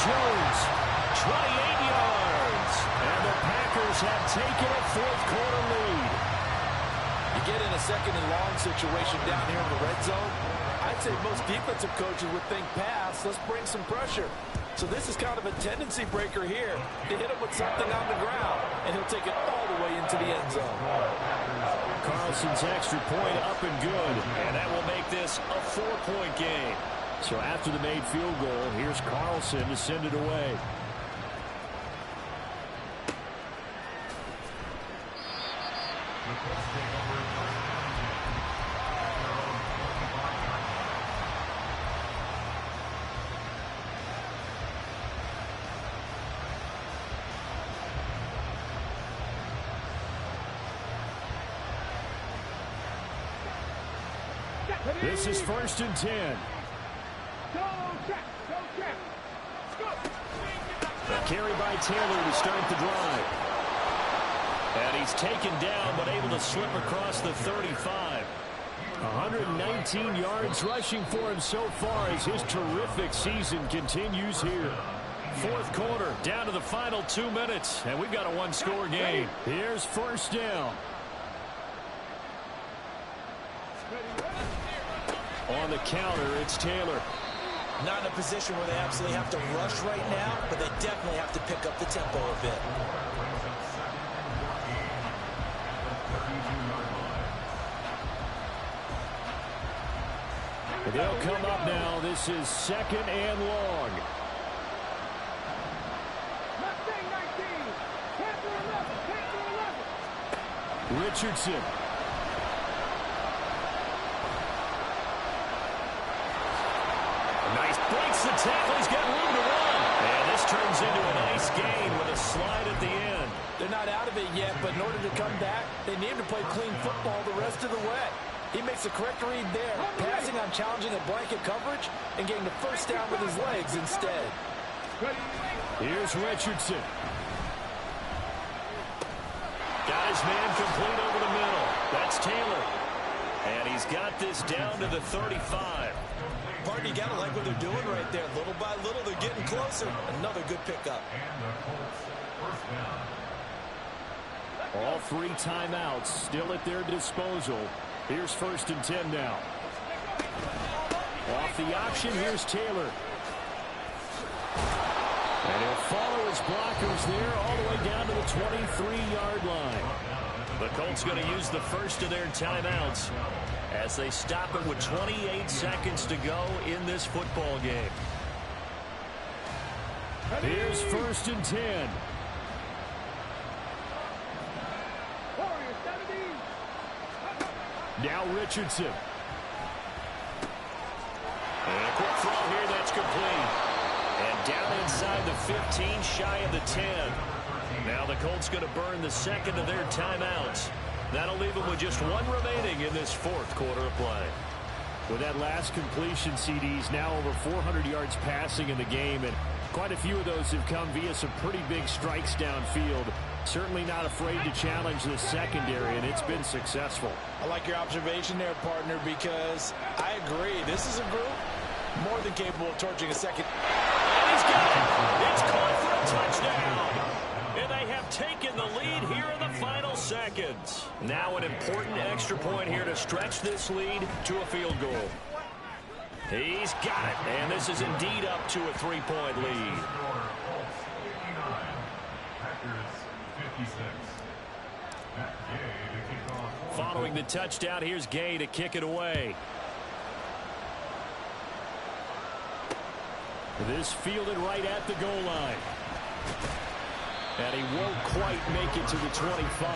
Jones, 28 yards. And the Packers have taken a fourth-quarter lead. You get in a second and long situation down here in the red zone, I'd say most defensive coaches would think pass, let's bring some pressure. So this is kind of a tendency breaker here to hit him with something on the ground, and he'll take it all the way into the end zone. Carlson's extra point up and good, and that will make this a 4-point game. So after the made field goal, here's Carlson to send it away. This is 1st and 10. A carry by Taylor to start the drive. And he's taken down, but able to slip across the 35. 119 yards rushing for him so far as his terrific season continues here. Fourth quarter, down to the final 2 minutes, and we've got a one-score game. Here's 1st down. On the counter, it's Taylor. Not in a position where they absolutely have to rush right now, but they definitely have to pick up the tempo a bit. They'll come up now. This is 2nd and long. Richardson. Nice, breaks the tackle. He's got room to run. And this turns into a nice gain with a slide at the end. They're not out of it yet, but in order to come back, they need to play clean football the rest of the way. He makes the correct read there, passing on challenging a blanket coverage and getting the first down with his legs instead. Here's Richardson. Got his man complete over the middle. That's Taylor. And he's got this down to the 35. Pardon, you gotta like what they're doing right there. Little by little, they're getting closer. Another good pickup. All 3 timeouts still at their disposal. Here's 1st and 10 now. Off the option, here's Taylor. And he'll follow his blockers there all the way down to the 23-yard line. The Colts going to use the first of their timeouts as they stop it with 28 seconds to go in this football game. Here's 1st and 10. Now Richardson. And a quick throw here that's complete. And down inside the 15, shy of the 10. Now the Colts going to burn the second of their timeouts. That'll leave them with just 1 remaining in this fourth quarter of play. With that last completion, CDs now over 400 yards passing in the game, and quite a few of those have come via some pretty big strikes downfield. Certainly not afraid to challenge the secondary, and it's been successful. I like your observation there, partner, because I agree. This is a group more than capable of torching a second. And he's got it. It's caught for a touchdown. And they have taken the lead here in the final seconds. Now an important extra point here to stretch this lead to a field goal. He's got it. And this is indeed up to a 3-point lead. Following the touchdown, here's Gay to kick it away. This fielded right at the goal line. And he won't quite make it to the 25.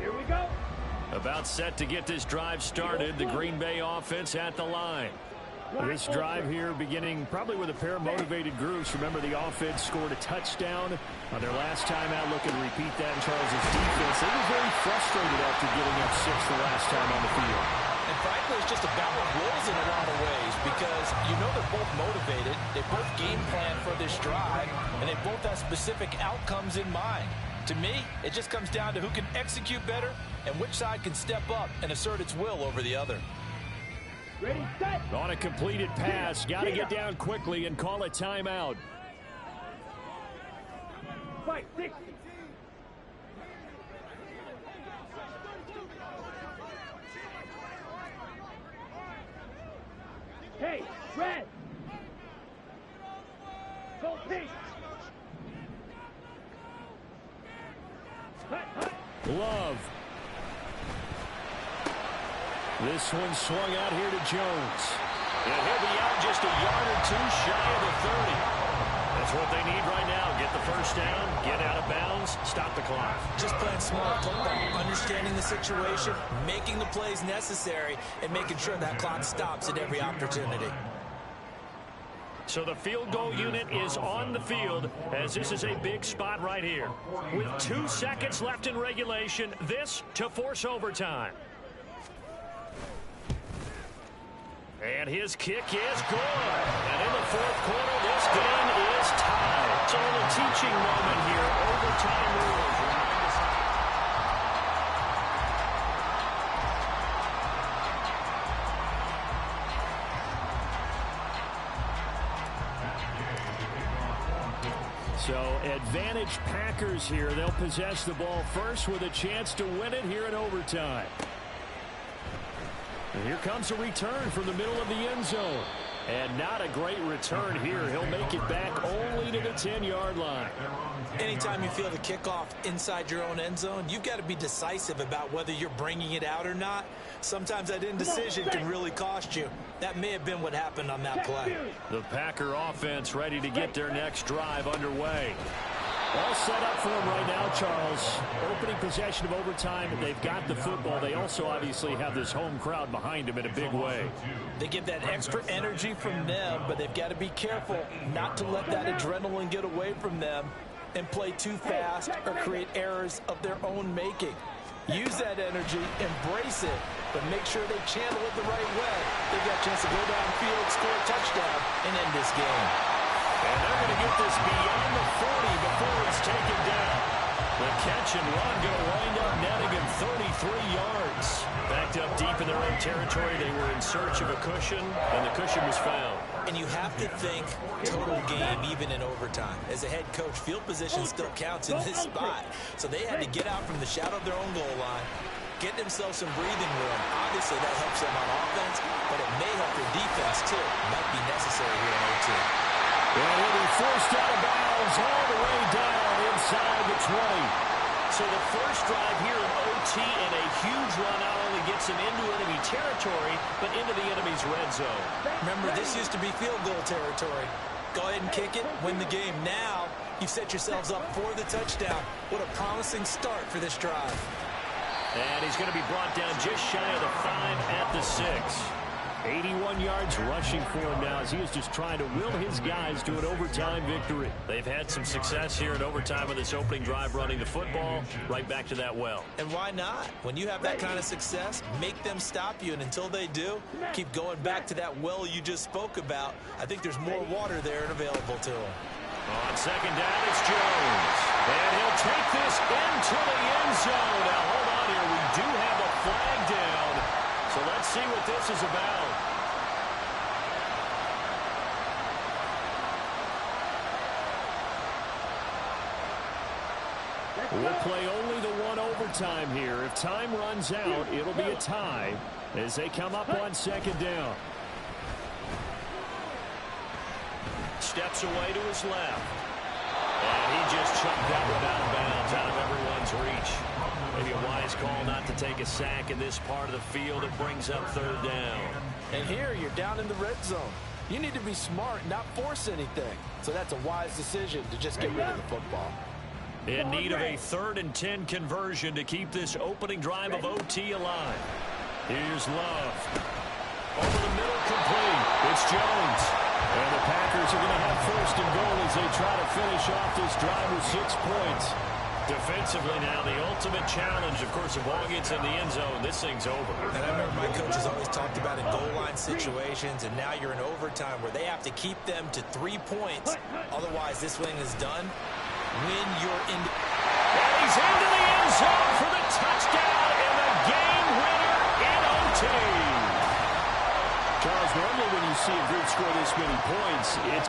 Here we go. About set to get this drive started. The Green Bay offense at the line. This drive here beginning probably with a pair of motivated groups. Remember, the offense scored a touchdown on their last time out. Looking to repeat that in Charles' defense. They were very frustrated after giving up 6 the last time on the field. And frankly, it's just a battle of wills in a lot of ways because you know they're both motivated. They both game plan for this drive, and they both have specific outcomes in mind. To me, it just comes down to who can execute better and which side can step up and assert its will over the other. Ready, set. On a completed pass, got to get down quickly and call a timeout. Fight, 60. Hey, red. Go pink. Hut, hut. Love. This one swung out here to Jones. And he'll be out just a yard or two shy of the 30. That's what they need right now. Get the first down, get out of bounds, stop the clock. Just playing smart football, understanding the situation, making the plays necessary, and making sure that clock stops at every opportunity. So the field goal unit is on the field as this is a big spot right here. With 2 seconds left in regulation, this to force overtime. And his kick is good. And in the fourth quarter, this game is tied. So a little teaching moment here. Overtime rules. So advantage Packers here. They'll possess the ball first with a chance to win it here in overtime. And here comes a return from the middle of the end zone. And not a great return here. He'll make it back only to the 10-yard line. Anytime you feel the kickoff inside your own end zone, you've got to be decisive about whether you're bringing it out or not. Sometimes that indecision can really cost you. That may have been what happened on that play. The Packer offense ready to get their next drive underway. All set up for them right now, Charles. Opening possession of overtime, and they've got the football. They also obviously have this home crowd behind them in a big way. They get that extra energy from them, but they've got to be careful not to let that adrenaline get away from them and play too fast or create errors of their own making. Use that energy, embrace it, but make sure they channel it the right way. They've got a chance to go downfield, score a touchdown, and end this game. And they're going to get this beyond the 40 before it's taken down. The catch and run going to wind up netting him 33 yards. Backed up deep in their own territory, they were in search of a cushion, and the cushion was found. And you have to think total game, even in overtime. As a head coach, field position still counts in this spot. So they had to get out from the shadow of their own goal line, get themselves some breathing room. Obviously, that helps them on offense, but it may help their defense, too. Might be necessary here in OT. And he'll be forced out of bounds all the way down inside the 20. So the first drive here in OT and a huge run not only gets him into enemy territory, but into the enemy's red zone. Remember, this used to be field goal territory. Go ahead and kick it, win the game. Now, you've set yourselves up for the touchdown. What a promising start for this drive. And he's going to be brought down just shy of the 5 at the 6. 81 yards rushing for him now as he is just trying to will his guys to an overtime victory. They've had some success here in overtime with this opening drive running the football right back to that well. And why not? When you have that kind of success, make them stop you. And until they do, keep going back to that well you just spoke about. I think there's more water there and available to them. On second down, it's Jones. And he'll take this into the end zone. Now, hold on here. We do have a flag down. So let's see what this is about. We'll play only the one overtime here. If time runs out, it'll be a tie as they come up on second down. Steps away to his left. And he just chucked that one out of bounds, out of everyone's reach. Maybe a wise call not to take a sack in this part of the field. It brings up third down. And here you're down in the red zone. You need to be smart, not force anything. So that's a wise decision to just get rid of the football. In need of a 3rd and 10 conversion to keep this opening drive of OT alive. Here's Love. Over the middle, complete. It's Jones. And the Packers are going to have 1st and goal as they try to finish off this drive with 6 points. Defensively now, the ultimate challenge, of course, if ball gets in the end zone, this thing's over. And I remember my coaches always talked about in goal line situations, and now you're in overtime where they have to keep them to 3 points. Otherwise, this win is done. When you're in... he's into the end zone for the touchdown and the game winner in OT. Charles, normally when you see a group score this many points, it's